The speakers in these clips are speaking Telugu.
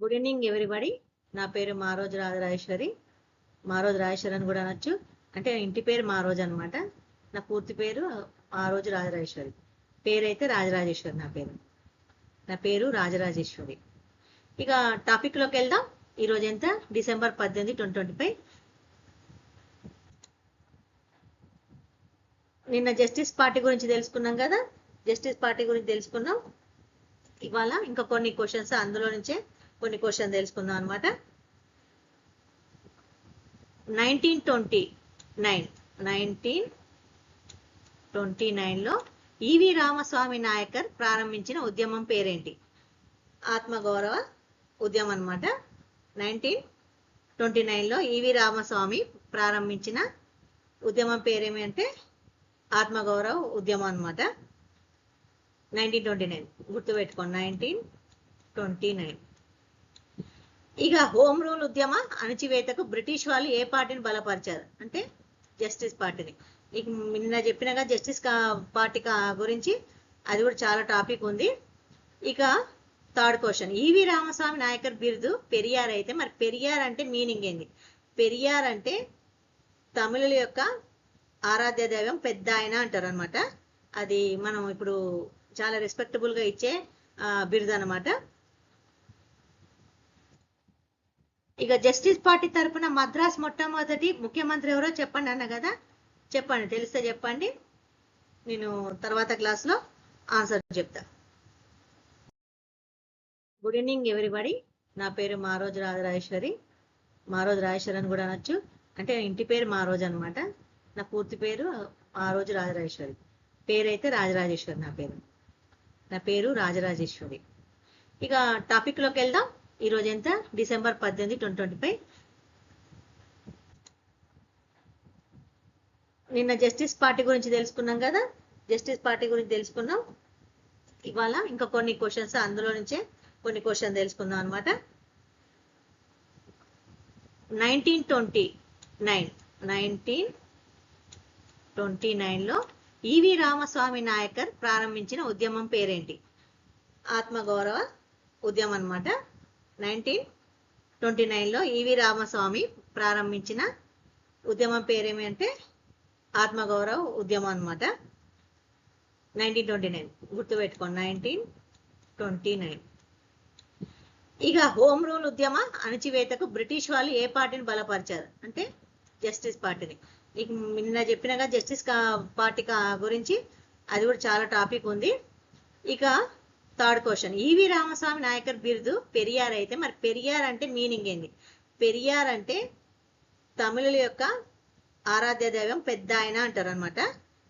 Good evening everybody. నా పేరు మారోజు రాజరాజేశ్వరి. మారోజు రాజేశ్వరి అని కూడా అనొచ్చు. అంటే ఇంటి పేరు మారోజు అనమాట. నా పూర్తి పేరు మారోజు రాజరాజేశ్వరి. పేరైతే రాజరాజేశ్వరి. నా పేరు రాజరాజేశ్వరి. ఇక టాపిక్లోకి వెళ్దాం. ఈరోజు ఎంత? డిసెంబర్ 18, 2025. నిన్న జస్టిస్ పార్టీ గురించి తెలుసుకున్నాం కదా. ఇవాళ ఇంకా కొన్ని క్వశ్చన్స్, అందులో నుంచే కొన్ని క్వశ్చన్ తెలుసుకుందాం అనమాట. 1929లో ఈవి రామస్వామి నాయకర్ ప్రారంభించిన ఉద్యమం పేరేంటి? ఆత్మగౌరవ ఉద్యమం అనమాట. 1929లో ఈవి రామస్వామి ప్రారంభించిన ఉద్యమం పేరేమి అంటే ఆత్మగౌరవ ఉద్యమం అనమాట. 1929 గుర్తుపెట్టుకోండి. 1929. ఇక హోమ్ రూల్ ఉద్యమ అణచివేతకు బ్రిటిష్ వాళ్ళు ఏ పార్టీని బలపరిచారు అంటే జస్టిస్ పార్టీని. ఇక నిన్న చెప్పినగా జస్టిస్ పార్టీ గురించి, అది కూడా చాలా టాపిక్ ఉంది. ఇక థర్డ్ క్వశ్చన్, ఈవి రామస్వామి నాయకర్ బిరుదు పెరియార్ అయితే మరి పెరియార్ అంటే మీనింగ్ ఏంది? పెరియార్ అంటే తమిళుల యొక్క ఆరాధ్య దైవం పెద్ద ఆయన అంటారు అనమాట. అది మనం ఇప్పుడు చాలా రెస్పెక్టబుల్ గా ఇచ్చే బిరుదు అనమాట. ఇక జస్టిస్ పార్టీ తరఫున మద్రాస్ మొట్టమొదటి ముఖ్యమంత్రి ఎవరో చెప్పండి అన్న కదా. చెప్పండి, తెలిస్తే చెప్పండి, నేను తర్వాత క్లాస్లో ఆన్సర్ చెప్తా. Good evening everybody. నా పేరు మారోజు రాజరాజేశ్వరి. మారోజు రాజేశ్వరి అని కూడా అనొచ్చు. అంటే ఇంటి పేరు మారోజు అనమాట. నా పూర్తి పేరు మారోజు రాజరాజేశ్వరి. పేరైతే రాజరాజేశ్వరి. నా పేరు రాజరాజేశ్వరి. ఇక టాపిక్లోకి వెళ్దాం. ఈరోజు ఎంత? డిసెంబర్ 18, 2025. నిన్న జస్టిస్ పార్టీ గురించి తెలుసుకున్నాం కదా. ఇవాళ ఇంకా కొన్ని క్వశ్చన్స్, అందులో నుంచే కొన్ని క్వశ్చన్ తెలుసుకుందాం అనమాట. 1929లో ఈవి రామస్వామి నాయకర్ ప్రారంభించిన ఉద్యమం పేరేంటి? ఆత్మగౌరవ ఉద్యమం అనమాట. 1929లో ఈవి రామస్వామి ప్రారంభించిన ఉద్యమం పేరేమి అంటే ఆత్మగౌరవ ఉద్యమం అనమాట. 1929 గుర్తుపెట్టుకోండి. 1929. ఇక హోమ్ రూల్ ఉద్యమ అణచివేతకు బ్రిటిష్ వాళ్ళు ఏ పార్టీని బలపరిచారు అంటే జస్టిస్ పార్టీని. ఇక నిన్న చెప్పినగా జస్టిస్ పార్టీ గురించి, అది కూడా చాలా టాపిక్ ఉంది. ఇక థర్డ్ క్వశ్చన్, ఈవి రామస్వామి నాయకర్ బిరుదు పెరియార్ అయితే మరి పెరియార్ అంటే మీనింగ్ ఏంది? పెరియార్ అంటే తమిళుల యొక్క ఆరాధ్య దైవం పెద్ద ఆయన అంటారు అనమాట.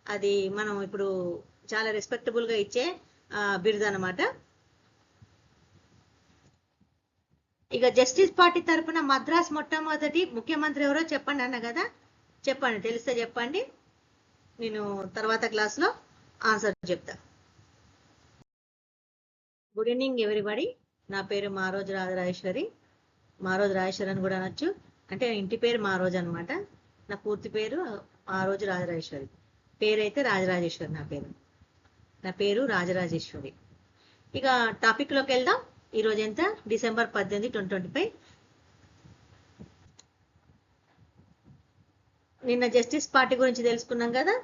అది మనం ఇప్పుడు చాలా రెస్పెక్టబుల్ గా ఇచ్చే బిరుదు అనమాట. ఇక జస్టిస్ పార్టీ తరఫున మద్రాస్ మొట్టమొదటి ముఖ్యమంత్రి ఎవరో చెప్పండి అన్న కదా. చెప్పండి, తెలిస్తే చెప్పండి, నేను తర్వాత క్లాస్లో ఆన్సర్ చెప్తా. Good evening everybody. నా పేరు మారోజు రాజరాజేశ్వరి. మారోజు రాజేశ్వరి అని కూడా అనొచ్చు. అంటే ఇంటి పేరు మారోజు అనమాట. నా పూర్తి పేరు మారోజు రాజరాజేశ్వరి. పేరైతే రాజరాజేశ్వరి. నా పేరు రాజరాజేశ్వరి. ఇక టాపిక్లోకి వెళ్దాం. ఈరోజు ఎంత? డిసెంబర్ 18, 2025. నిన్న జస్టిస్ పార్టీ గురించి తెలుసుకున్నాం కదా.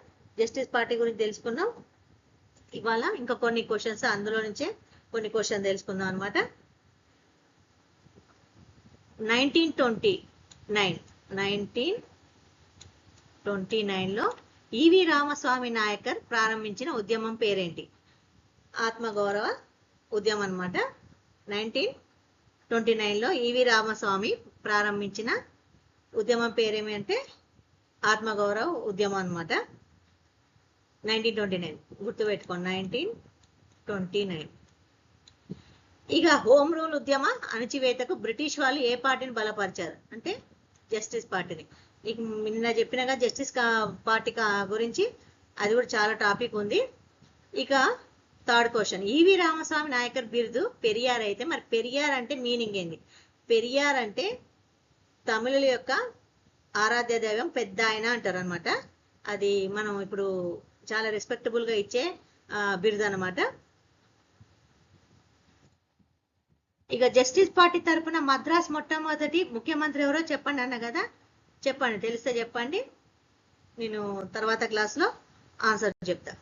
ఇవాళ ఇంకా కొన్ని క్వశ్చన్స్, అందులో నుంచే కొన్ని క్వశ్చన్ తెలుసుకుందాం అనమాట. 1929లో ఈవి రామస్వామి నాయకర్ ప్రారంభించిన ఉద్యమం పేరేంటి? ఆత్మగౌరవ ఉద్యమం అనమాట. 1929లో ఈవి రామస్వామి ప్రారంభించిన ఉద్యమం పేరేమి అంటే ఆత్మగౌరవ ఉద్యమం అనమాట. 1929 గుర్తుపెట్టుకోండి. 1929. ఇక హోమ్ రూల్ ఉద్యమ అణచివేతకు బ్రిటిష్ వాళ్ళు ఏ పార్టీని బలపరిచారు అంటే జస్టిస్ పార్టీని. ఇక నిన్న చెప్పినగా జస్టిస్ పార్టీ గురించి, అది కూడా చాలా టాపిక్ ఉంది. ఇక థర్డ్ క్వశ్చన్, ఈవి రామస్వామి నాయకర్ బిరుదు పెరియార్ అయితే మరి పెరియార్ అంటే మీనింగ్ ఏంది? పెరియార్ అంటే తమిళుల యొక్క ఆరాధ్య దైవం పెద్ద ఆయన అంటారు అనమాట. అది మనం ఇప్పుడు చాలా రెస్పెక్టబుల్ గా ఇచ్చే బిరుదు అనమాట. ఇక జస్టిస్ పార్టీ తరపున మద్రాస్ మొట్టమొదటి ముఖ్యమంత్రి ఎవరో చెప్పండి అన్న కదా, చెప్పండి, తెలిస్తే చెప్పండి, నేను తర్వాత క్లాస్లో ఆన్సర్ చెప్తా.